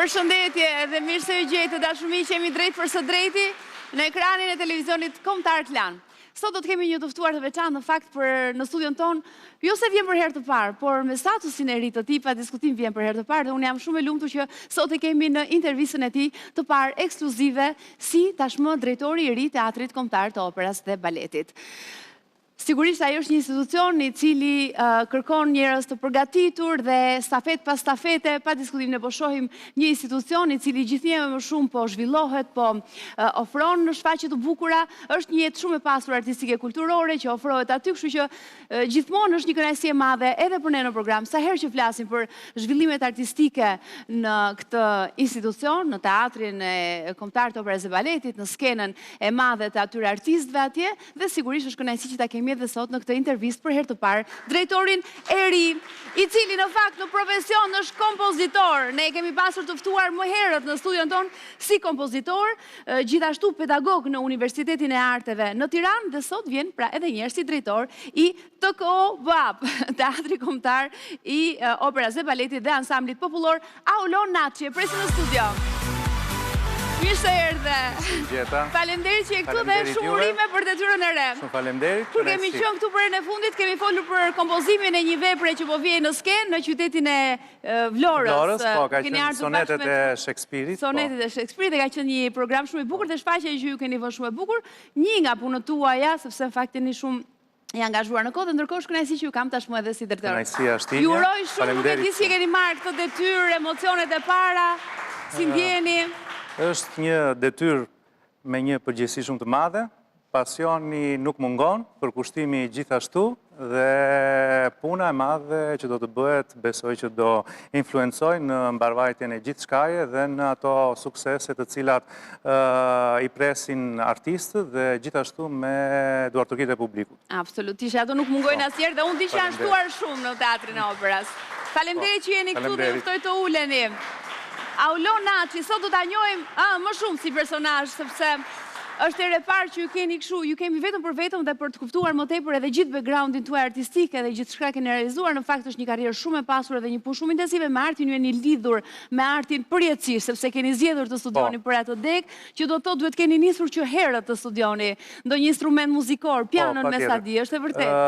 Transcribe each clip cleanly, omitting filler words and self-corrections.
Përshëndetje dhe mirë se ju gjetë, dashur miq, jemi drejt për së drejti në ekranin e televizionit kombëtar Klan. Sot do të kemi një të ftuar të veçantë në fakt për në studion ton, jo se vjen për herë të parë, por me statusin e ri të tij pa diskutim vjen për herë të parë dhe unë jam shumë e lumtur që sot e kemi në intervistën e tij të parë ekskluzive si tashmë drejtori i ri i Teatrit Kombëtar të Operës dhe Baletit. Sigurisht ajo është një institucion i cili kërkon njerëz të përgatitur dhe stafet pas stafete, pa diskutim ne po shohim një institucion i cili gjithnjë më shumë po zhvillohet, po ofron në shfaqje të bukura, është një jetë shumë e pasur artistike kulturore që ofrohet aty, kështu që gjithmonë është një kënaqësi e madhe edhe për ne në program. Sa herë që flasim për zhvillimet artistike në këtë institucion, në Teatrin e Kombëtar të Operës dhe Baletit, në skenën e madhe të atyre artistëve atje, dhe sigurisht është kënaqësi që ta kemi edhe sot në këtë intervistë për herë të parë drejtorin e ri, i cili në fakt në profesion është kompozitor. Ne kemi pasur të ftuar më herët në studion ton si kompozitor, gjithashtu pedagog në Universitetin e Arteve në Tiranë dhe sot vjen pra edhe një herë si drejtor i TKO-BAP, Teatri Kombëtar i Operës dhe Baletit dhe Ansamblit Popullor Aulon Naçi, presim në studio. Mirë se erdhe. Faleminderit që je këtu dhe shumë urime për detyrën e re. Shumë faleminderit. Kur kemi qenë këtu për herën e fundit, kemi folur për kompozimin e një vepre që po vjen në skenë në qytetin e Vlorës. Vlorës, po, ka qenë sonetet e Shakespeare-it. Sonetet e Shakespeare-it, ka qenë një program shumë i bukur dhe shfaqja që ju keni vënë shumë e bukur. Një nga punët tuaja, sepse në fakt jeni shumë i angazhuar në kohë dhe ndërkohë është kënaqësi që ju kam tashmë edhe si drejtor. Kënaqësia është ime. Ju uroj shumë, nuk e di si keni marrë këtë detyrë, emocionet e para, si ndjeni? Është një detyrë me një përgjegjësi shumë të madhe, pasioni nuk mungon, përkushtimi gjithashtu dhe puna e madhe që do të bëhet, besoj që do influencoj në mbarvajtjen e gjithë shkaje dhe në ato suksese të cilat i presin artistët dhe gjithashtu me duartërinë e publikut. Absolutisht, ato nuk mungojnë asnjëherë dhe unë di që janë shtuar shumë në Teatrin e Operës. Faleminderit që jeni këtu dhe ju ftoj të uleni. Aulon Naçi, sot do ta njohim më shumë si personazh, sepse është e repar që ju keni kështu, ju kemi vetëm për vetëm dhe për të kuptuar më tepër edhe gjithë backgroundin tuaj artistik edhe gjithë çka keni realizuar. Në fakt është një karrierë shumë e pasur dhe një punë shumë intensive me artin, ju jeni lidhur me artin përjetësisht, sepse keni zgjedhur të studioni për atë deg, që do të thotë duhet keni nisur që herët të studioni ndonjë instrument muzikor, pianon me sadi, është e vërtetë?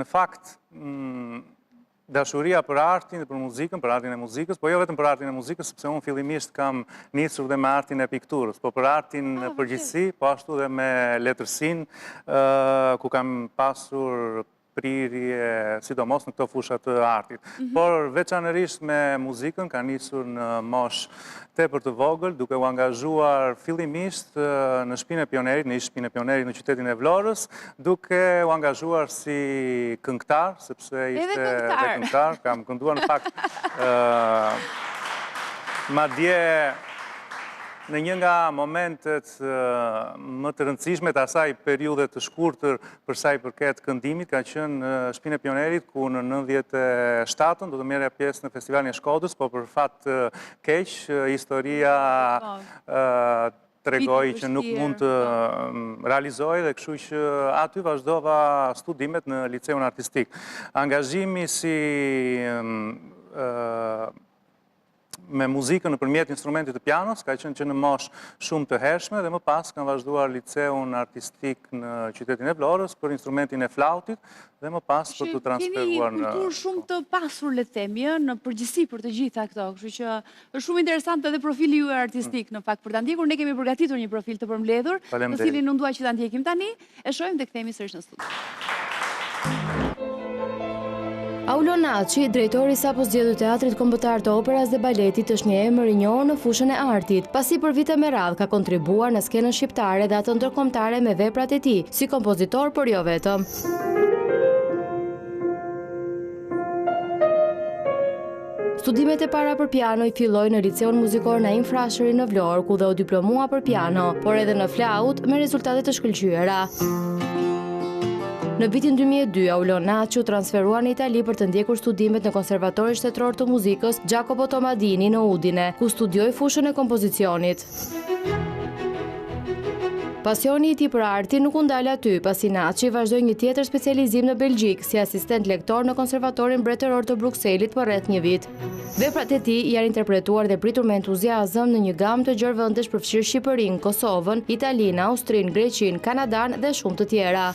Në fakt, dashuria për artin dhe për muzikën, për artin e muzikës, po jo vetëm për artin e muzikës, sepse unë fillimisht kam nisur dhe me artin e pikturës, po për artin në përgjithësi, po ashtu dhe me letërsinë, ku kam pasur prirje, sidomos në këto fushat të artit. Por veçanërisht me muzikën ka nisur në mosh tepër të vogël, duke u angazhuar fillimisht në Shtëpinë e Pionerit, në Shtëpinë e Pionerit në qytetin e Vlorës, duke u angazhuar si këngëtar, sepse ishte dhe këngëtar, kam kënduar në fakt madje në një nga momentet më të rëndësishme të asaj periudhe të shkurtër për sa i përket këndimit, ka qenë në Shtëpinë e Pionerit, ku në 97-ën do të merrja pjesë në festivalin e Shkodrës, po për fat keq, historia tregoi që nuk mund të realizoj dhe kështu që aty vazhdova studimet në liceun artistik. Angazhimi si me muzikën nëpërmjet instrumentit të pianos, ka qenë që në mosh shumë të hershme dhe më pas kam vazhduar liceun artistik në qytetin e Vlorës për instrumentin e flautit dhe më pas për të transferuar në... Keni kulturë shumë të pasur, le të themi, në përgjithësi për të gjitha këto, kështu që është shumë interesant edhe profili juaj artistik në fakt për ta ndjekur. Ne kemi përgatitur një profil të përmbledhur, në cilin unë dua që ta ndjekim tani, e shohim dhe kthehemi sërish në studio. Aulon Naçi, drejtori sapo zgjedhur Teatrit Kombëtar të Operës dhe Baletit, është një emër i njohur në fushën e artit, pasi për vite me radhë ka kontribuar në skenën shqiptare dhe atë ndërkombëtare me veprat e tij, si kompozitor, por jo vetëm. Studimet e para për piano i filloi në Liceun Muzikor Naim Frashëri në Vlorë, ku dhe u diplomua për piano, por edhe në flaut me rezultate të shkëlqyera. Në vitin 2002, Aulon Naçi u transferua në Itali për të ndjekur studimet në Konservatorin Shtetëror të Muzikës Jacopo Tomadini në Udine, ku studioi fushën e kompozicionit. Pasioni i tij për artin nuk u ndal aty, pasi Naçi vazhdoi një tjetër specializim në Belgjik si asistent lektor në Konservatorin Mbretëror të Brukselit për rreth një vit. Veprat e tij janë interpretuar dhe pritur me entuziazëm në një gamë të gjerë vendesh përfshirë Shqipërinë, Kosovën, Italinë, Austrinë, Greqinë, Kanadan dhe shumë të tjera.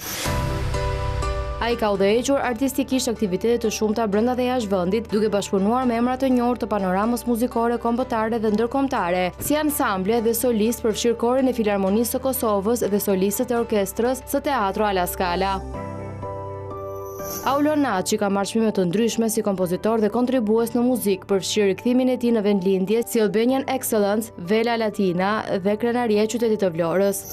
Ai ka udhëhequr artistikisht aktivitete të shumta brenda dhe jashtë vendit, duke bashkëpunuar me emra të njohur të panoramës muzikore kombëtare dhe ndërkombëtare, si ansamble dhe solist përfshirë Korin e Filharmonisë së Kosovës dhe solistët e orkestrës së Teatro alla Scala. Aulo Naçi ka marrë çmime të ndryshme si kompozitor dhe kontribues në muzikë, përfshirë rikthimin e tij në vendlindje si Albanian Excellence, Vela Latina dhe Krenaria e qytetit të Vlorës.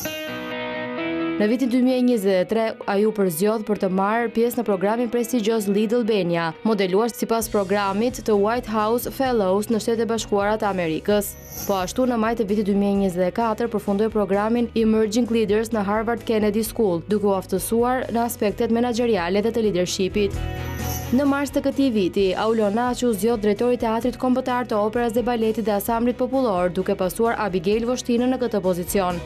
Në vitin 2023, ai u përzgjodh për të marrë pjesë në programin prestigjioz Lead Albania, modeluar sipas programit të White House Fellows në Shtetet e Bashkuara të Amerikës. Po ashtu, në maj të vitit 2024, përfundoi programin Emerging Leaders në Harvard Kennedy School, duke u aftësuar në aspektet menaxheriale dhe të leadershipit. Në mars të këtij viti, Aulo Naçi u zgjodh drejtori i Teatrit Kombëtar të Operës dhe Baletit dhe Asamblit Popullor, duke pasuar Abigail Voshtinën në këtë pozicion.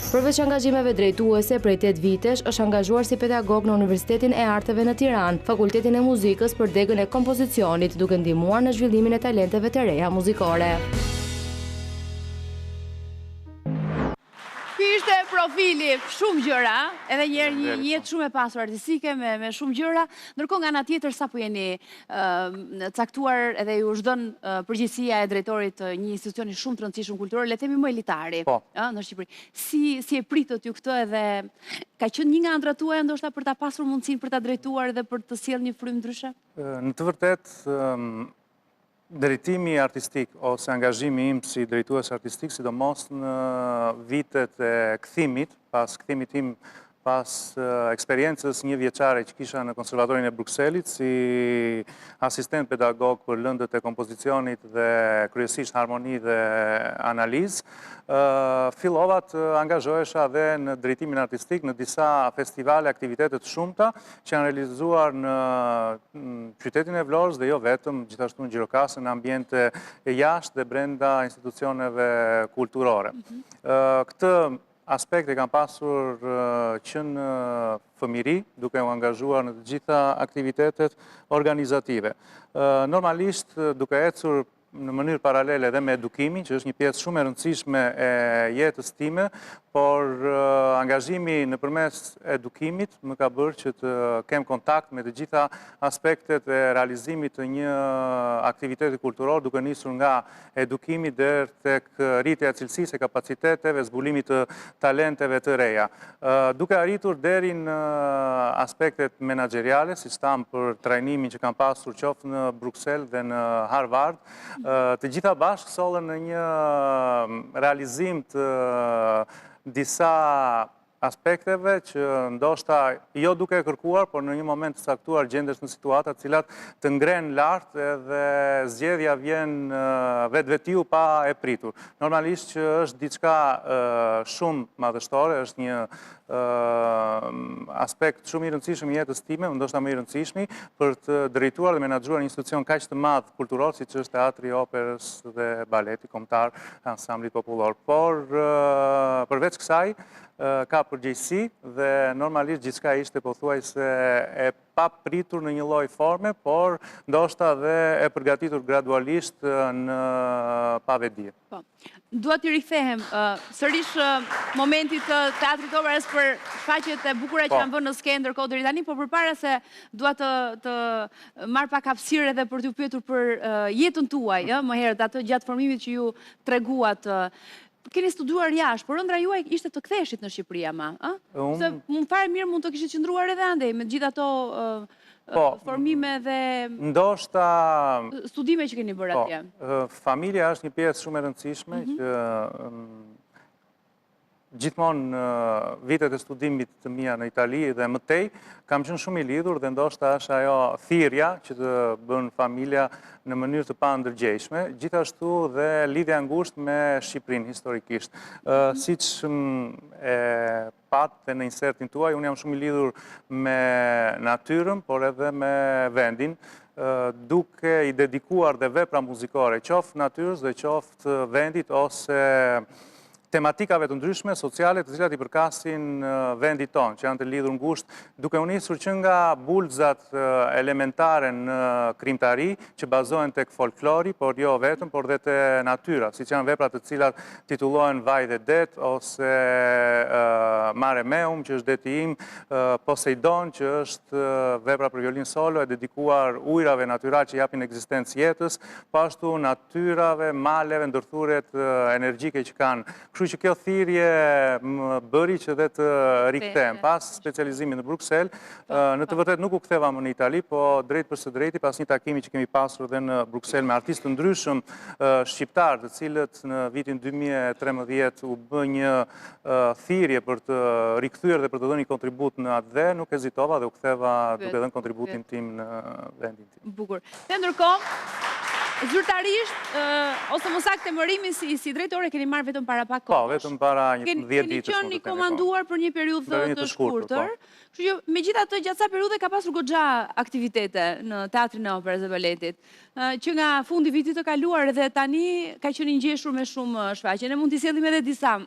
Përveç angazhimeve drejtuese, prej 8 vitesh është angazhuar si pedagog në Universitetin e Arteve në Tiranë, Fakultetin e Muzikës për degën e kompozicionit, duke ndihmuar në zhvillimin e talenteve të reja muzikore. Ky ishte profili, shumë gjëra, edhe një jetë shumë e pasur artistike me shumë gjëra, ndërkohë nga ana tjetër sapo jeni caktuar edhe ju është dhënë përgjegjësia e drejtorit të një institucioni shumë të rëndësishëm kulturor, le të themi më elitari, në Shqipëri. Si e pritët ju këtë edhe ka qenë një nga ëndrat tuaja ndoshta për ta pasur mundësinë për ta drejtuar dhe për të sjellë një frym ndryshe? Në të vërtetë, drejtimi artistik ose angazhimi im si drejtues artistik, sidomos në vitet e kthimit, pas kthimit tim pas eksperiencës një vjeçare që kisha në Konservatorin e Brukselit si asistent pedagog për lëndët e kompozicionit dhe kryesisht harmoni dhe analizë, fillova të angazhohesha dhe në drejtimin artistik në disa festivale, aktivitetet shumta që janë realizuar në qytetin e Vlorës dhe jo vetëm, gjithashtu në Gjirokastër, në ambiente e jashtë dhe brenda institucioneve kulturore. Këtë aspekte kam pasur që në fëmijëri, duke u angazhuar në të gjitha aktivitetet organizative. Normalisht, duke ecur në mënyrë paralele dhe me edukimin, që është një pjesë shumë e rëndësishme e jetës time, por angazhimi nëpërmes edukimit më ka bërë që të kem kontakt me të gjitha aspektet e realizimit të një aktiviteti kulturor, duke nisur nga edukimi deri tek rritja e cilësisë e kapaciteteve, zbulimit të talenteve të reja. Duke arritur deri në aspektet menaxheriale, si stam për trajnimin që kam pasur qoftë në Bruksel dhe në Harvard, të gjitha bashkë solën në një realizim të disa aspekteve që ndoshta jo duke e kërkuar, por në një moment të saktuar gjendesh në situata të cilat të ngren lart edhe zgjedhja vjen vetvetiu pa e pritur. Normalisht që është diçka shumë madhështore, është një aspekt shumë i rëndësishëm i jetës time, ndoshta më i rëndësishmi, për të drejtuar dhe menaxhuar një institucion kaq të madh kulturor siç është Teatri i Operës dhe Baletit Kombëtar, Ansamblit Popullor. Por përveç kësaj ka përgjegjësi dhe normalisht gjithçka ishte pothuajse e papritur në një lloj forme, por ndoshta dhe e përgatitur gradualisht në pavedije. Po. Dua të rikthehem sërish momentit të Teatrit Operës për shfaqjet e bukura që janë vënë në skenë ndërkohë deri tani, por përpara se dua të marr pak hapësirë edhe për t'ju pyetur për jetën tuaj, më herët atë gjatë formimit që ju treguat. Keni studuar jashtë, por ëndra juaj ishte të ktheheshit në Shqipëri ama, Se mund fare mirë mund të kishit qëndruar edhe andej me gjithë ato formime dhe ndoshta studime që keni bërë atje. Familja është një pjesë shumë e rëndësishme që gjithmonë në vitet e studimit të mia në Itali dhe mëtej, kam qenë shumë i lidhur dhe ndoshta është ajo thirrja që të bën familja në mënyrë të pandërgjeshme, gjithashtu dhe lidhja ngushtë me Shqipërinë historikisht. Siç e patë në insertin tuaj, unë jam shumë i lidhur me natyrën, por edhe me vendin, duke i dedikuar dhe vepra muzikore, qoftë natyrës dhe qoftë vendit ose tematikave të ndryshme sociale të cilat i përkasin vendit tonë, që janë të lidhur ngushtë, duke u nisur që nga bulzat elementare në krimtari, që bazohen tek folklori, por jo vetëm, por dhe te natyra, siç janë veprat të cilat titullohen Vaj dhe Det, ose Mare Meum, që është deti im, Poseidon, që është vepra për violin solo, e dedikuar ujrave natyral që japin ekzistencë jetës, pashtu natyrave, maleve, ndërthuret energjike që kanë. Kështu që kjo thirrje më bëri që dhe të rikthehem. Pas specializimit në Bruksel, në të vërtet nuk u ktheva më në Itali, po drejt për së drejti, pas një takimi që kemi pasur dhe në Bruksel me artistë të ndryshëm shqiptar, të cilët në vitin 2013 u bë një thirrje për të rikthyer dhe për të dhënë një kontribut në atë, dhe nuk hezitova dhe u ktheva duke dhënë kontributin tim në vendin tim. Bukur. Dhe ndërkohë, zyrtarisht, ose më saktë emërimi si drejtore keni marrë vetëm para pak kohësh. Po, vetëm para 10 ditësh. Keni qenë i komanduar për një periudhë të shkurtër. Kështu që megjithatë gjatë kësaj periudhe ka pasur goxha aktivitete në Teatrin e Operës dhe Baletit, që nga fundi vitit të kaluar dhe tani ka qenë i ngjeshur me shumë shfaqje. Ne mund t'i sjellim edhe disa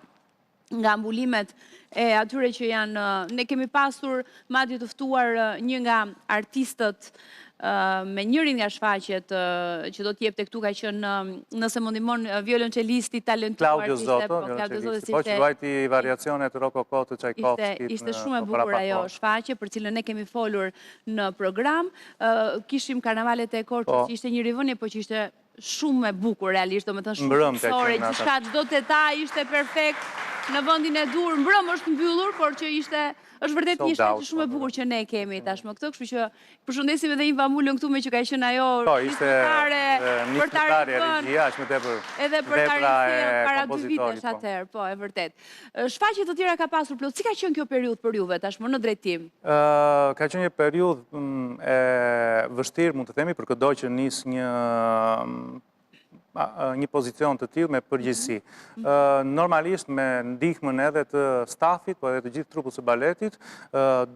nga mbulimet e atyre që janë, ne kemi pasur madje të ftuar një nga artistët me njërin nga shfaqjet që do t'jepte këtu, ka qenë, nëse më ndihmon, violonçelisti talentuar Claudio Zotto, violonçelisti, po që vajti variacionet rokoko të Tchaikovskit. Ishte shumë e bukur ajo shfaqje, për cilën ne kemi folur në program. Kishim karnavalet e Korçës, që ishte një rivënie, po që ishte shumë e bukur realisht, domethënë shumë shqetësore, gjithçka, çdo detaj ishte perfekt në vendin e dur. Mbrëm është mbyllur, por që është vërtet një shfaqje shumë e bukur që ne kemi tashmë këtë, kështu që përshëndesim edhe Imva Mulën këtu, me që ka qenë ajo nisëtare regjia, është më tepër edhe për ta rikthyer para 2 vitesh atëherë, po, e vërtet. Shfaqje të tjera ka pasur plot. Si ka qenë kjo periudhë për juve tashmë në drejtim? Ka qenë një periudhë e vështirë, mund të themi, për çdo që nis një pozicion të tillë me përgjegjësi. Normalisht me ndihmën edhe të stafit, po edhe të gjithë truput së baletit,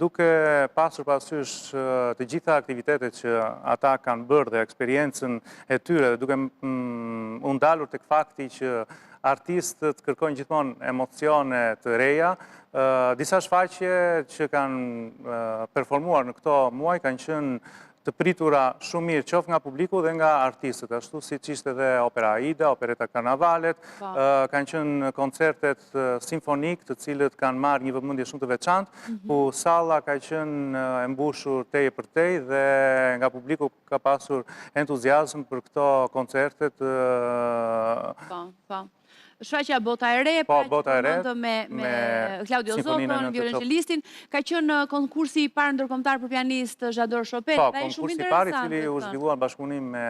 duke pasur parasysh të gjitha aktivitetet që ata kanë bërë dhe eksperiencën e tyre, dhe duke u ndalur tek fakti që artistët kërkojnë gjithmonë emocione të reja, disa shfaqje që kanë performuar në këto muaj kanë qenë të pritura shumë mirë, qoftë nga publiku dhe nga artistët, ashtu si që ishte dhe Opera Aida, Opereta Karnavalet, kanë qenë koncertet simfonik të cilët kanë marrë një vëmendje shumë të veçantë, ku salla ka qenë e mbushur teje për tej dhe nga publiku ka pasur entuziazëm për këto koncertet. Shfaqja Bota e Re, me Claudio Zotton, violonçelistin, ka qenë konkursi i parë ndërkombëtar për pianist J'adore Chopin. Po, konkursi i parë i cili u zhvilluar në bashkëpunim me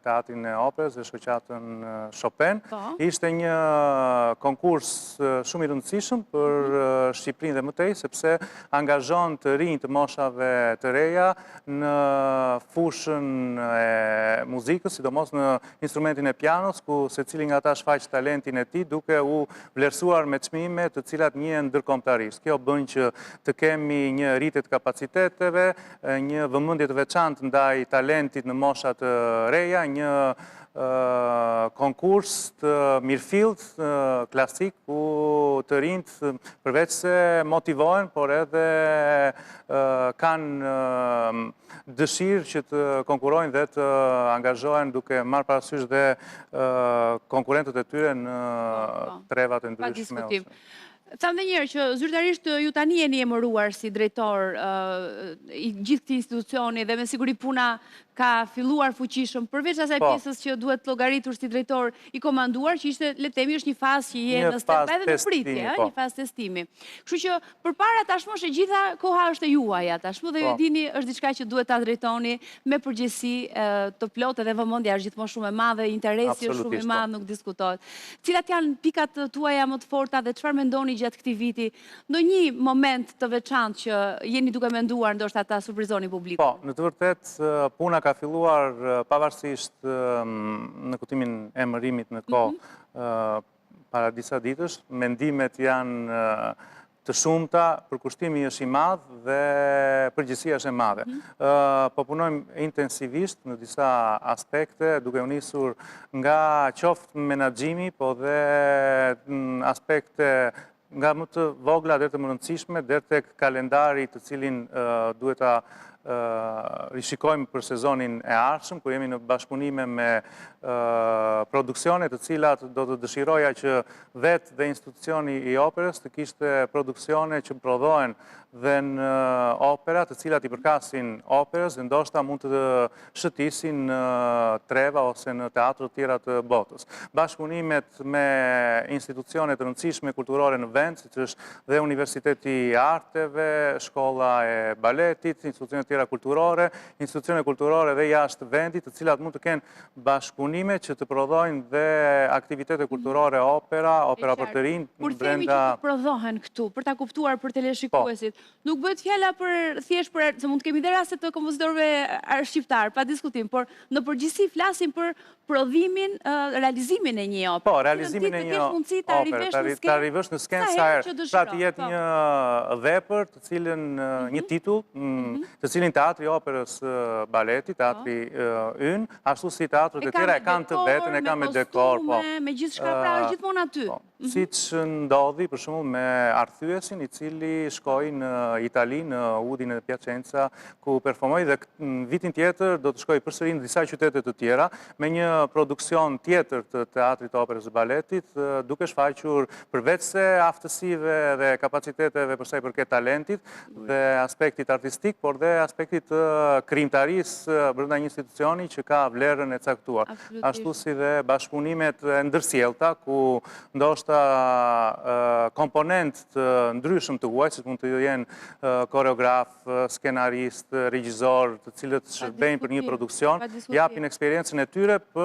Teatrin e Operës dhe shoqatën Chopin. Ishte një konkurs shumë i rëndësishëm për Shqipërinë dhe më tej, sepse angazhon të rinj të moshave të reja në fushën e muzikës, sidomos në instrumentin e pianos, ku secili nga ata shfaq talentin e tij duke u vlerësuar me çmime të cilat njihen ndërkombëtarisht. Kjo bën që të kemi një rritje të kapaciteteve, një vëmendje të veçantë ndaj talentit në mosha të reja, një konkurs të mirëfillt, klasik, ku të rinjt përveç se motivohen, por edhe kanë dëshirë që të konkurojnë dhe të angazhohen duke marrë parasysh dhe konkurrentët e tyre në trevat e ndryshme. Tham dhe njerë që zyrtarisht ju tani jeni emëruar si drejtor i gjithë këtij institucioni dhe me siguri puna ka filluar fuqishëm, përveç asaj pjesës që duhet llogaritur si drejtor i komanduar, që ishte, le të themi, është një fazë që je në step edhe në pritje, një fazë testimi. Kështu që përpara tashmë e gjitha koha është e juaja tashmë dhe ju dini është diçka që duhet ta drejtoni me përgjegjësi të plotë dhe vëmendja është gjithmonë shumë e madhe, interesi është shumë i madh, nuk diskutohet. Cilat janë pikat tuaja më të forta dhe çfarë mendoni gjatë këtij viti? Ndonjë moment të veçantë që jeni duke menduar ndoshta ta surprizoni publikun? Po, në të vërtetë puna ka filluar pavarësisht në kuptimin e emërimit në kohë para disa ditësh. Mendimet janë të shumta, përkushtimi është i madh dhe përgjegjësia është e madhe. Po punojmë intensivisht në disa aspekte, duke u nisur nga qoftë menaxhimi, po dhe aspekte nga më të vogla dhe të më rëndësishme, deri tek kalendari të cilin duhet ta rishikojmë për sezonin e ardhshëm, ku jemi në bashkëpunime me produksione të cilat do të dëshiroja që vetë dhe institucioni i operës të kishte produksione që prodhohen dhe në opera, të cilat i përkasin operës dhe ndoshta mund të shëtisin në treva ose në teatro të tjera të botës. Bashkëpunimet me institucione të rëndësishme kulturore në vend, siç është dhe Universiteti i Arteve, Shkolla e Baletit, institucione të tjera kulturore, institucione kulturore dhe jashtë vendit, të cilat mund të kenë bashkëpunime që të prodhojnë dhe aktivitete kulturore, opera për të rinj Kur themi që të prodhohen këtu, për ta kuptuar për teleshikuesit, nuk bëhet fjala për thjesht për se mund të kemi dhe raste të kompozitorëve shqiptar, pa diskutim, por në përgjithësi flasim për prodhimin, realizimin e një opere. Po, realizimin e një opere, të arrivësh në skenë sa herë, pra të jetë një vepër, të cilën një titull, të cilin teatri operës Baleti, teatri ynë, ashtu si teatrët e tjera e kanë të vetën, e kanë me dekor, po. Me gjithë shka pra është gjithmonë aty. Si që ndodhi, për shembull, me Arthyesin, i cili shkoi në Itali, në Udin e Piacenza, ku performoi dhe në vitin tjetër do të shkoj përsëri në disa qytete të tjera, me një produksion tjetër të teatrit operës së baletit, duke shfaqur përveç se aftësive dhe kapaciteteve për sa i përket talentit dhe aspektit artistik, por dhe aspektit të krijimtarisë brenda një institucioni që ka vlerën e caktuar. Ashtu si dhe bashkëpunimet e ndërsjellta, ku ndoshta komponent të ndryshëm të huaj, si mund të jenë koreograf, skenarist, regjizor, të cilët shërbejnë për një produksion, japin eksperiencën e tyre për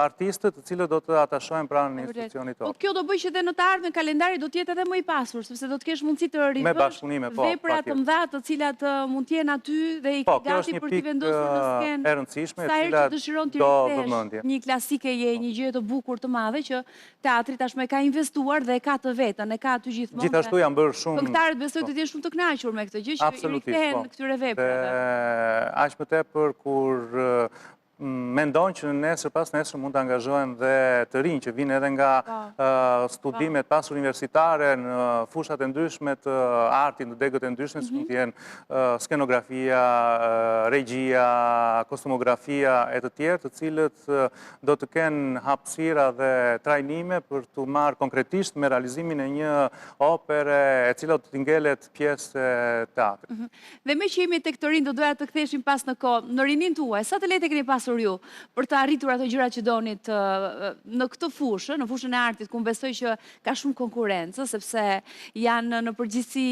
artistët të cilët do të atashojnë pranë në institucionit tonë. Po kjo do bëj që dhe në të ardhmen kalendari do të jetë edhe më i pasur, sepse do të kesh mundësi të rivësh vepra të mëdha të cilat mund të jenë aty dhe i ke gati për t'i vendosur në skenë. E rëndësishme, sa herë që dëshiron të rikthesh një klasike je, një gjë të bukur të madhe që teatri tashmë ka investuar dhe ka të vetën, e ka aty gjithmonë. Gjithashtu janë bërë shumë. Këngëtarët besoj të jenë shumë të kënaqur me këtë gjë që i rikthehen këtyre veprave. Aq më tepër kur mendojnë që nesër pas nesër mund të angazhohen dhe të rinj që vinë edhe nga studimet pas universitare në fushat e ndryshme të artit, në degët e ndryshme, si mund të jenë skenografia, regjia, kostumografia e të tjerë, të cilët do të kenë hapësira dhe trajnime për të marrë konkretisht me realizimin e një opere e cila do të ngelet pjesë e teatrit. Dhe me që jemi tek të rinë, do doja të ktheshim pas në kohë, në rinin tuaj, sa të lehtë keni pasur ju për të arritur ato gjërat që donit në këtë fushë, në fushën e artit, ku besoj që ka shumë konkurrencë, sepse janë në përgjithësi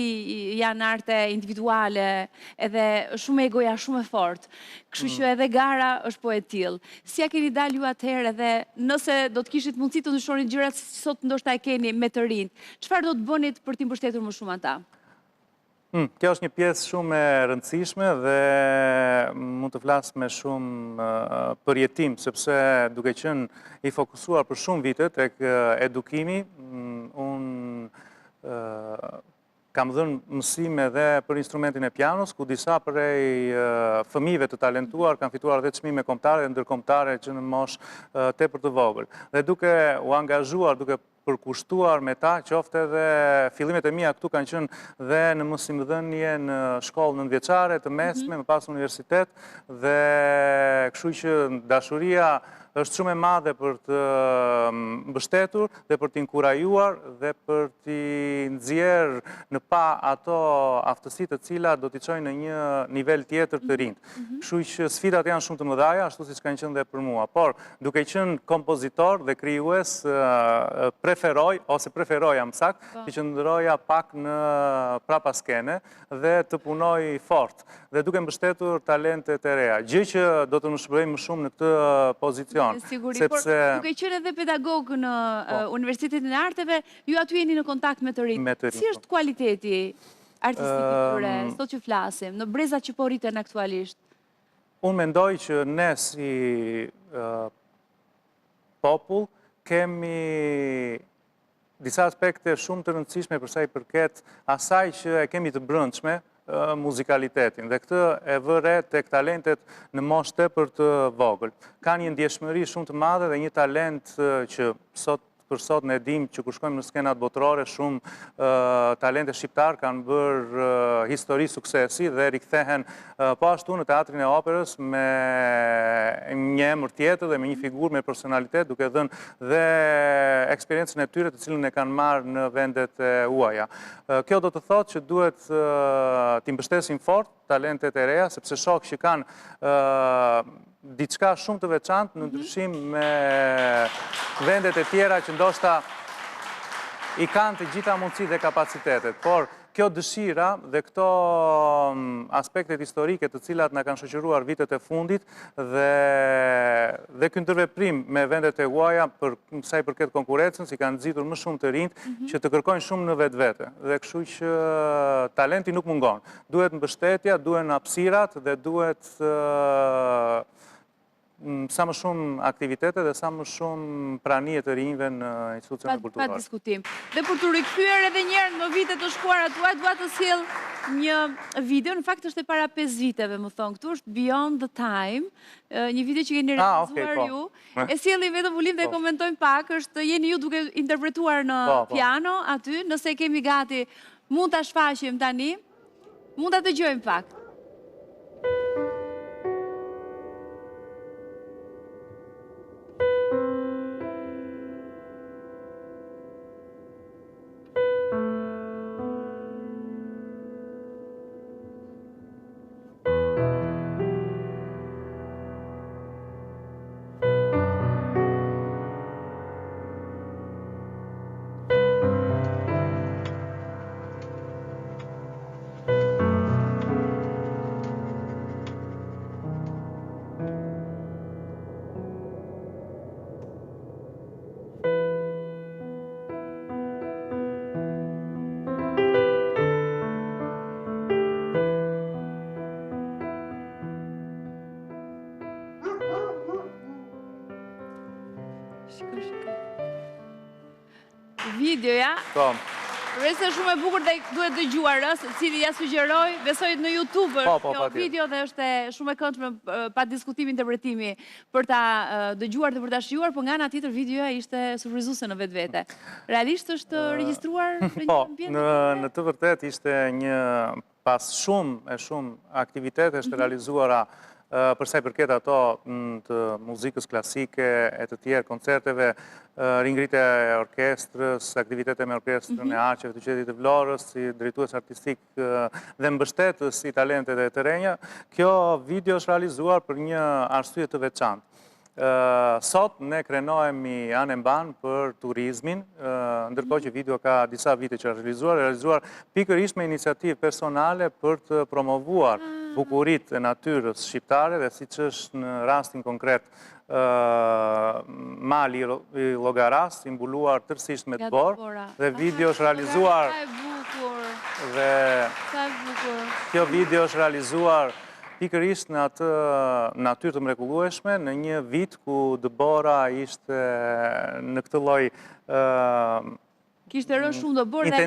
janë arte individuale, edhe shumë egoja, shumë e fortë. Kështu që edhe gara është po e tillë. Si ja keni dalë ju atëherë edhe nëse do të kishit mundësi të ndryshonit gjërat si sot ndoshta e keni me të rinjt, çfarë do të bënit për t'i mbështetur më shumë ata? Kjo është një pjesë shumë e rëndësishme dhe mund të flas me shumë përjetim, sepse duke qenë i fokusuar për shumë vite tek edukimi, unë kam dhënë mësime dhe për instrumentin e pianos, ku disa prej fëmijëve të talentuar kanë fituar edhe çmime kombëtare dhe ndërkombëtare që në moshë tepër të vogël. Dhe duke u angazhuar, duke përkushtuar me ta, qofte dhe fillimet e mia këtu kanë qenë dhe në mësimdhënie në shkollë nëntëvjeçare, të mesme, më pas universitet, dhe kështu që dashuria është shumë e madhe për të mbështetur dhe për t'i inkurajuar dhe për t'i nxjerrë në pa ato aftësitë të cilat do t'i çojnë në një nivel tjetër të rinj. Kështu që sfidat janë shumë të mëdha, ashtu siç kanë qenë dhe për mua. Por duke qenë kompozitor dhe krijues, preferoja më saktë që qëndroja pak në prapa skene dhe të punoj fort dhe duke mbështetur talentet e reja. Gjë që do të më shpërbëjë më shumë në këtë pozicion. Sigurisht, por duke qenë edhe pedagog në Universitetin e Arteve, ju aty jeni në kontakt me të rinj. Si është kualiteti artistik këtyre, sot që flasim, në brezat që po rriten aktualisht? Unë mendoj që ne si popull kemi disa aspekte shumë të rëndësishme përsa i përket asaj që e kemi të brëndshme, muzikalitetin. Dhe këtë e vëre tek talentet në moshë tepër të vogël. Ka një ndjeshmëri shumë të madhe dhe një talent që për sot ne dim që kur shkojmë në skenat botërore, shumë talente shqiptar kanë bërë histori suksesi dhe rikthehen po ashtu në teatrin e operës me një emër tjetër dhe me një figurë me personalitet, duke dhënë dhe eksperiencën e tyre të cilën e kanë marrë në vendet e huaja. Kjo do të thotë që duhet t'i mbështesim fort talentet e reja, sepse shok që kanë diçka shumë të veçantë në ndryshim me vendet e tjera që ndoshta i kanë të gjitha mundësitë dhe kapacitetet. Por kjo dëshira dhe këto aspektet historike të cilat na kanë shoqëruar vitet e fundit dhe ky ndërveprim me vendet e huaja për sa i përket konkurrencës i kanë nxitur më shumë të rinjt që të kërkojnë shumë në vetvete. Dhe kështu që talenti nuk mungon. Duhet mbështetja, duhen hapësirat dhe duhet sa më shumë aktivitete dhe sa më shumë pranie të rinjve në institucionet kulturore. Pa diskutim. Dhe për të rikthyer edhe njerë në vitet të shkuara tuaj, dua të sjell një video, në fakt është e para 5 viteve, më thonë, këtu është Beyond the Time, një video që keni realizuar ju. E sjelli vetëm ulim dhe komentojmë pak, jeni ju duke interpretuar në piano aty, nëse kemi gati, mund ta shfaqim tani, mund ta dëgjojmë pak. Videoja, përveç se shumë e bukur dhe duhet dëgjuar, cili ja sugjeroj, besoj në YouTube kjo video dhe është shumë e këndshme pa diskutim interpretimi për ta dëgjuar dhe për ta shijuar, por nga ana tjetër videoja ishte surprizuese në vetvete. Realisht është regjistruar në një ambient? Në të vërtet ishte një pas shumë aktivitete është realizuara përsa i përket ato të muzikës klasike e të tjerë koncerteve, ringritja e orkestrës, aktivitete me orkestrën e Aqeve të qytetit të Vlorës, si drejtues artistik dhe mbështetës i talentet e të rinj. Kjo video është realizuar për një arsye të veçantë. Sot ne krenohemi anë e mban për turizmin, ndërkohë që video ka disa vite që është realizuar pikërisht me iniciativë personale për të promovuar bukurit e natyrës shqiptare dhe siç është në rastin konkret mali i Llogaras, i mbuluar tërësisht me të borë, dhe video është realizuar dhe kjo video është realizuar pikërisht në atë natyrë të mrekullueshme, në një vit ku dëbora ishte në këtë lloj kishte rënë shumë dëborë dhe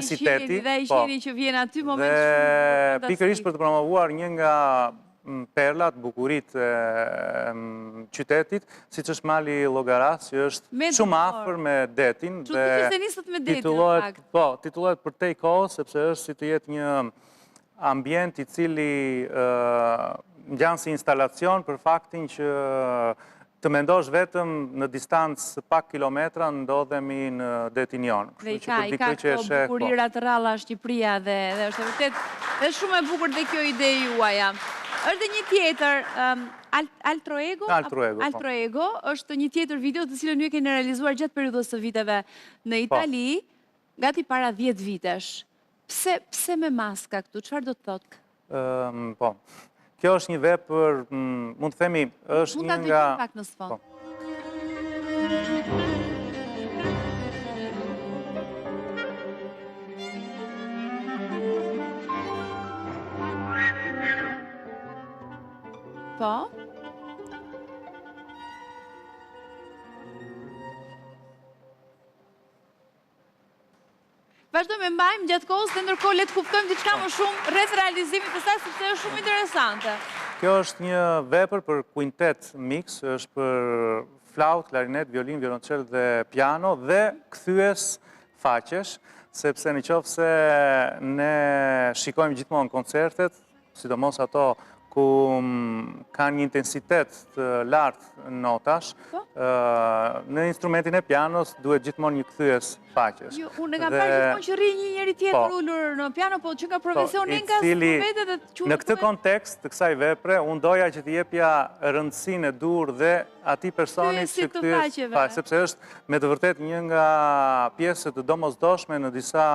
ai qiri që vjen aty moment shumë fantastik. Pikërisht për të promovuar një nga perlat, bukurit e qytetit, siç është mali i Llogaras, që është shumë afër me detin. Çuditë se nisët me detin, në fakt. Po, titullohet për te kohës, sepse është si të jetë një ambient i cili ngjan si instalacion për faktin që të mendosh vetëm në distancë pak kilometra ndodhemi në detin jon. Dhe i ka këto bukurira të rralla Shqipëria dhe është vërtet dhe shumë e bukur dhe kjo ide juaja. Është një tjetër, Altro Ego, është një tjetër video të cilën ju e keni realizuar gjatë periudhës së viteve në Itali, gati para 10 vitesh. Pse me maska këtu? Çfarë do të thotë? Po, kjo është një vepër, mund të themi, është një nga... Mund ta dëgjojmë pak në sfond. Po? Vazhdojmë e mbajmë gjatë kohës dhe ndërkohë le të kuptojmë diçka më shumë rreth realizimit të saj sepse është shumë interesante. Kjo është një vepër për kuintet mix, është për flaut, klarinet, violin, violoncel dhe piano dhe kthyes faqesh, sepse në qoftë se ne shikojmë gjithmonë koncertet, sidomos ato ku kanë një intensitet të lartë notash, në instrumentin e pianos duhet gjithmonë një kthyes faqesh. Unë kam parë gjithmonë që rri një njeri tjetër ulur në piano, po që nga profesion nga instrumentet dhe të Në këtë kontekst të kësaj vepre, unë doja që t'i jepja rëndësinë e dur dhe atij personit që kthyes faqesh, sepse është me të vërtet një nga pjesët të domosdoshme në disa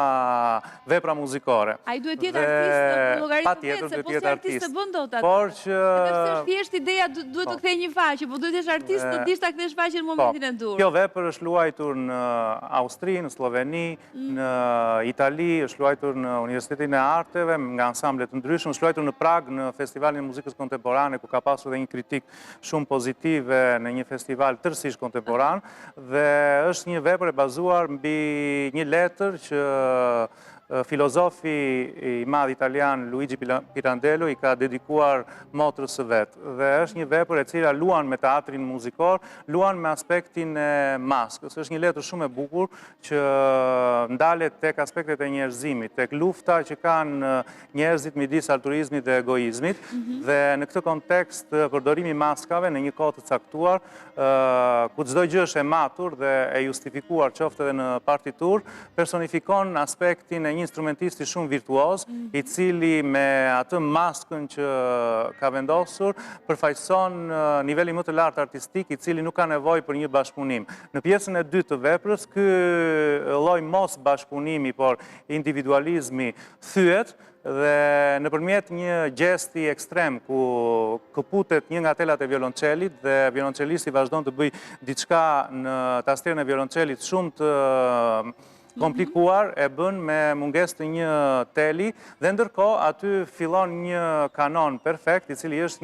vepra muzikore. Ai duhet të jetë artist, llogaritën se po si artist të bën dot atë. Por që është thjesht ideja duhet të kthej një faqe, po duhet të jesh artist të dish ta kthesh faqen në momentin e dur. Kjo vepër është luajtur në Austri, në Sloveni, në Itali, është luajtur në Universitetin e Arteve nga ansamble të ndryshëm, është luajtur në Prag në Festivalin e Muzikës Kontemporane, ku ka pasur dhe një kritik shumë pozitive në një festival tërësisht kontemporan, dhe është një vepër e bazuar mbi një letër që filozofi i madh italian Luigi Pirandello i ka dedikuar motrës së vet. Dhe është një vepër e cila luan me teatrin muzikor, luan me aspektin e maskës. Është një letër shumë e bukur që ndalet tek aspektet e njerëzimit, tek lufta që kanë njerëzit midis altruizmit dhe egoizmit, dhe në këtë kontekst përdorimi maskave në një kohë të caktuar, ku çdo gjë është e matur dhe e justifikuar qoftë edhe në partitur, personifikon aspektin e një instrumentisti shumë virtuoz, i cili me atë maskën që ka vendosur, përfaqëson nivelin më të lartë artistik, i cili nuk ka nevojë për një bashkëpunim. Në pjesën e dytë të veprës, ky lloj mos bashkëpunimi, por individualizmi thyet, dhe nëpërmjet një gjesti ekstrem ku këputet një nga telat e violoncelit dhe violoncelisti vazhdon të bëj diçka në tasterën e violoncelit shumë të komplikuar, e bën me mungesë të një teli, dhe ndërkohë aty fillon një kanon perfekt, i cili është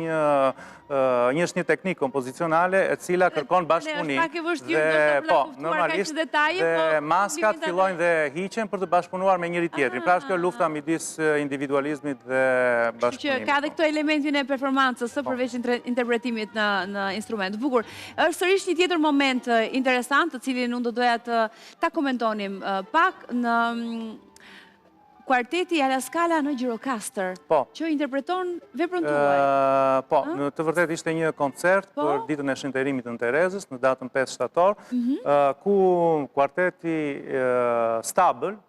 një teknikë kompozicionale e cila kërkon bashkëpunim. Dhe maskat fillojnë dhe hiqen për të bashkëpunuar me njëri tjetrin. Pra është kjo lufta midis individualizmit dhe bashkëpunimit. Që ka dhe këto elementin e performancës, së përveç interpretimit në instrument. Bukur. Është sërish një tjetër moment interesant, të cilin unë do doja ta komentonim pak në kuarteti alla Scala në Gjirokastër, që interpreton veprën tuaj. Po, në të vërtet ishte një koncert për ditën e shënderimit të Terezës, në datën 5 shtator, ku kuarteti Stabël,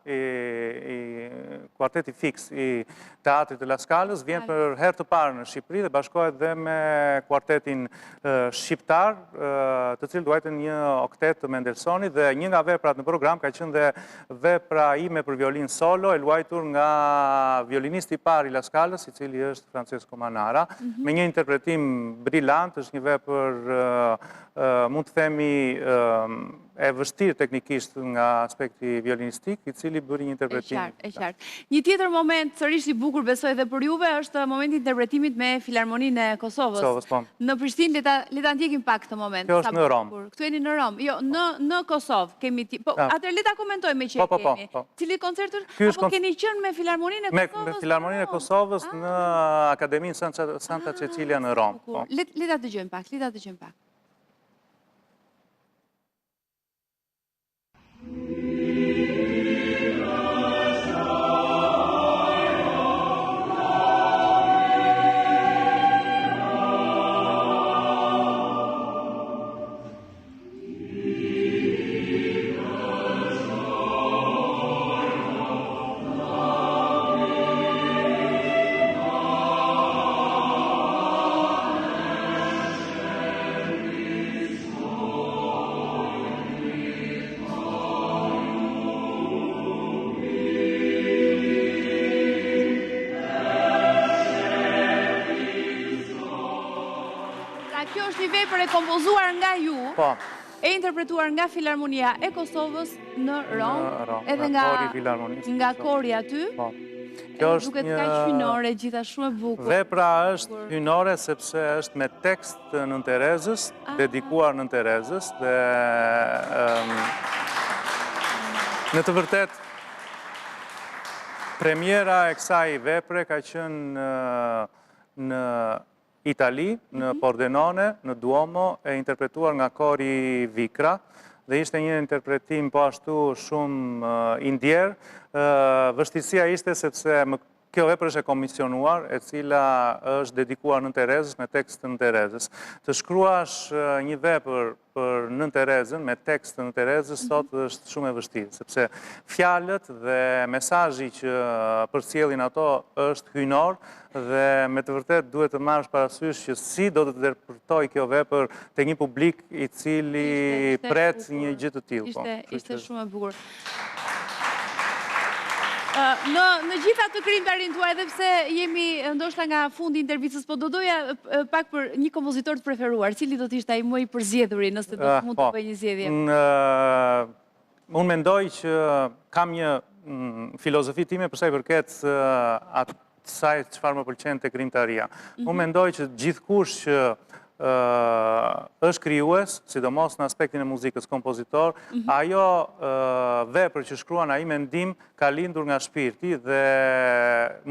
kuarteti fix i teatrit të La Scalës, vjen për herë të parë në Shqipëri dhe bashkohet dhe me kuartetin shqiptar, të cilë duajtën një oktet të Mendelssohnit, dhe një nga veprat në program ka qenë dhe vepra ime për violin solo, e luajtur nga violinisti i parë i La Scalës, i cili është Francesco Manara, me një interpretim brillant, është një vepër, mund të themi, e vështirë teknikisht nga aspekti violinistik, i cili bëri një interpretim. E qartë. Një tjetër moment, sërish i bukur besoj dhe për juve, është momenti interpretimit me Filharmoninë e Kosovës. Në Prishtinë, le ta ndjekim pak këtë moment. Kjo është në Romë. Këtu jeni në Romë. Jo, në Kosovë kemi... Atër, le ta komentojmë me që kemi. Cili koncert është? Apo keni qënë me Filharmoninë e Kosovës? Me Filharmoninë e Kosovës në Akademinë Santa Cecilia në Romë. Le ta dëgjojmë pak, kompozuar nga ju, e interpretuar nga Filharmonia e Kosovës në Romë, edhe nga kori aty. Duket ka hynore, gjithashtu e bukur. Vepra është hynore sepse është me tekst Nën Terezës, dedikuar Nën Terezës, dhe në të vërtet Premiera e kësaj vepre ka qenë në Itali, në Pordenone, në Duomo, e interpretuar nga kori Vikra, dhe ishte një interpretim po ashtu shumë i ndjerë. Vështirësia ishte sepse kjo vepër është e komisionuar, e cila është dedikuar Nën Terezës me tekst të Nën Terezës. Të shkruash një vepër për Nën Terezën me tekst të Nën Terezës sot është shumë e vështirë, sepse fjalët dhe mesazhi që përcjellin ato është hyjnor dhe me të vërtet duhet të marrësh parasysh që si do të interpretoj kjo vepër te një publik i cili pret një gjë të tillë. Ishte shumë e bukur. Në gjitha të krijimtarin tuaj, edhe pse jemi ndoshta nga fundi i intervistës, po do doja pak për një kompozitor të preferuar, cili do të ishte ai më i përzgjedhuri nëse do të mund të bëj një zgjedhje. Unë mendoj që kam një filozofi time për sa i përket asaj çfarë më pëlqen te krijimtaria. Unë mendoj që gjithkush që është krijues, sidomos në aspektin e muzikës, kompozitor, ajo vepër që shkruan, ai mendim ka lindur nga shpirti dhe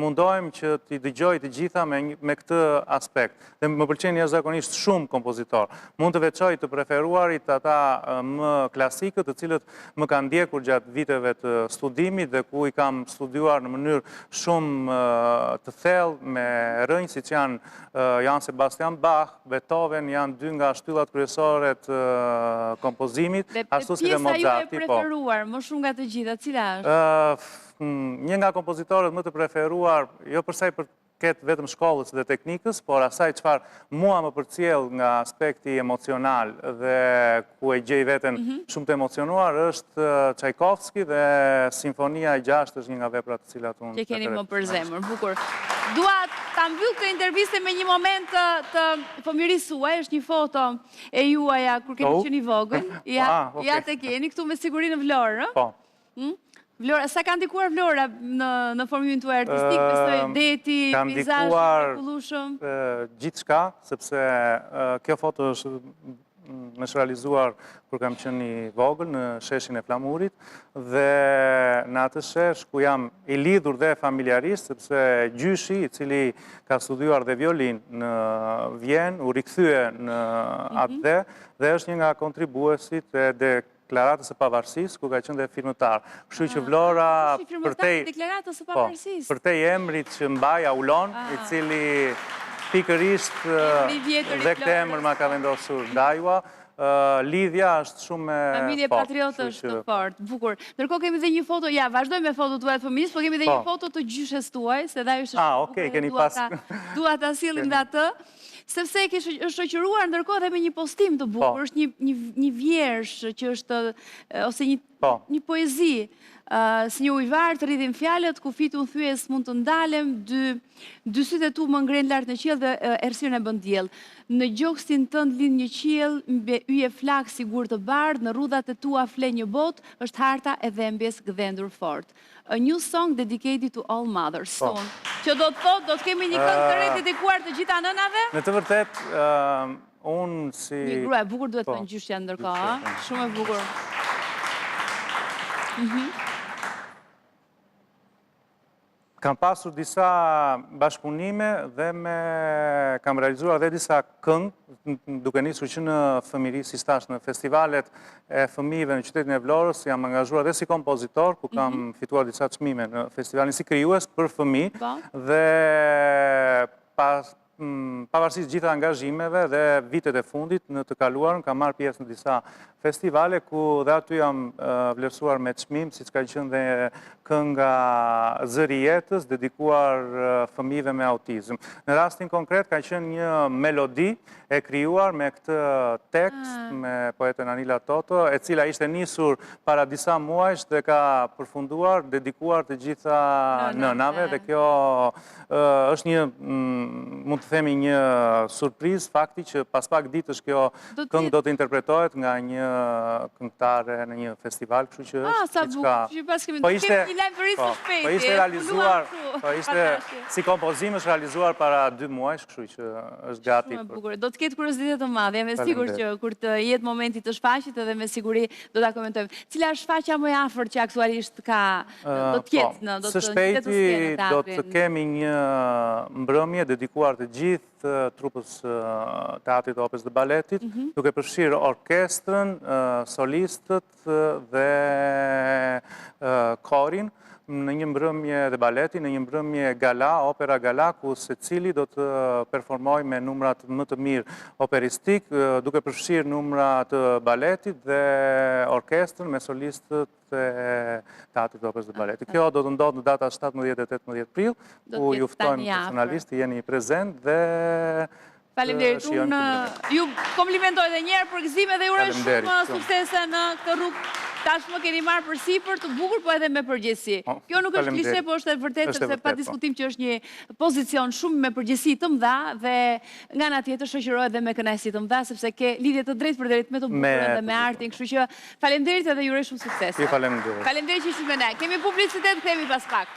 mundohem që t'i dëgjoj të gjitha me këtë aspekt. Dhe më pëlqen jashtëzakonisht shumë kompozitor. Mund të veçoj të preferuarit ata më klasikët, të cilët më kanë ndjekur gjatë viteve të studimit dhe ku i kam studiuar në mënyrë shumë të thellë me rënjë, siç janë Johann Sebastian Bach, Beethoven, janë dy nga shtyllat kryesore të kompozimit, ashtu si dhe Mozarti. Pjesa ju e preferuar, më shumë nga të gjitha, cila është? Një nga kompozitorët më të preferuar, jo përsa i përket vetëm shkollës dhe teknikës, por asaj çfarë mua më përcjell nga aspekti emocional dhe ku e gjej veten shumë të emocionuar, është Tchaikovsky dhe Simfonia e 6 është një nga veprat të cilat unë që keni më për zemër, bukur. Dua ta mbyll këtë intervistë me një moment të fëmirisë suaj, është një foto e juaja kur keni qenë i vogël. Ja te keni këtu me siguri në Vlorë, ëh? Po. Vlora, sa ka ndikuar Vlora në formimin tuaj artistik, besoj deti, peizazhi, mrekullueshëm? Gjithçka, sepse kjo foto është më është realizuar kur kam qenë i vogël në sheshin e Flamurit dhe në atë shesh ku jam i lidhur dhe familjarisht, sepse gjyshi i cili ka studiuar dhe violin në Vjenë u rikthye në atë dhe është një nga kontribuesit e Deklaratës së Pavarësisë, ku ka qenë dhe firmëtar. Kështu që Vlora për te emrit që mbaj Aulon, i cili pikërisht dhe këtë emër ma ka vendosur Dajua, lidhja është shumë e fortë. Familje patriotë është të fortë, bukur. Ndërkohë kemi dhe një foto, ja, vazhdojmë me foto tuaj të fëmijës, po kemi dhe një foto të gjyshes tuaj, se dhe ajo është keni pas. Dua ta sillim dhe atë, sepse është shoqëruar ndërkohë dhe me një postim të bukur, është një vjersh që është, ose një poezi, si një ujvar të rridhin fjalët, ku fitu në thyes mund të ndalem, dy sytë e tu më ngren lart në qiell dhe errësirën e bën diell. Në gjokstin tënd lind një qiell, mbi yje flak sigur të bardh, në rrudhat e tua fle një bot, është harta e dhembjes gdhendur fort. A new song dedicated to all mothers. Që do të thotë, do të kemi një këngë të re dedikuar të gjitha nënave? Në të vërtet, unë si... Një grua e bukur duhet të në gjyshja ndërkohë, shumë e bukur. Kam pasur disa bashkëpunime dhe kam realizuar dhe disa këngë, duke nisur që në fëmijëri, si stash në festivalet e fëmijëve në qytetin e Vlorës, jam angazhuar dhe si kompozitor, ku kam fituar disa çmime në festivalin si krijues për fëmijë dhe pavarësisht gjitha angazhimeve dhe vitet e fundit në të kaluarën, kam marrë pjesë në disa festivale, ku dhe aty jam vlerësuar me çmim, siç ka qenë dhe kënga Zëri i jetës, dedikuar fëmijëve me autizëm. Në rastin konkret ka qenë një melodi e krijuar me këtë tekst, me poeten Anila Toto, e cila ishte nisur para disa muajsh dhe ka përfunduar, dedikuar të gjitha nënave, dhe kjo është një, mund të themi një surprizë fakti që pas pak ditësh kjo këngë do të interpretohet nga një këngëtare në një festival, kështu që është sa bukur, që pas kemi një lajm për së shpejti. Po ishte realizuar, po ishte si kompozim është realizuar para 2 muajsh, kështu që është gati. Shumë e bukur. Do të ketë kuriozitet të madhe, jam e sigurt që kur të jetë momenti të shfaqjet edhe me siguri do ta komentojmë. Cila është shfaqja më e afërt që aktualisht ka do të ketë në do të së shpejti do të kemi një mbrëmje dedikuar të gjithë trupës teatrit, opes dhe baletit, duke përfshirë orkestrën, solistët dhe korin, në një mbrëmje dhe baleti, në një mbrëmje gala, opera gala, ku secili do të performoj me numrat më të mirë operistik, duke përfshirë numra të baletit dhe orkestrën me solistët e teatrit, opes dhe baletit. Kjo do të ndodhë në data 17 dhe 18 prill, ku ju ftojmë personalisht të jeni prezent dhe faleminderit. Unë ju komplimentoj edhe njerë për gëzime dhe uroj shumë suksese në këtë rrugë. Tashmë keni marrë për sipër të bukur, po edhe me përgjegjësi. Kjo nuk është klishe, po është e vërtetë, sepse pa diskutim që është një pozicion shumë me përgjegjësi të mëdha dhe nga ana tjetër shoqërohet edhe me kënaqësi të mëdha, sepse ke lidhje të drejtë për drejtë me të bukurën dhe me artin, kështu që faleminderit edhe ju uroj shumë sukses. Faleminderit. Faleminderit që ishit me ne. Kemi publicitet, kthehemi pas pak.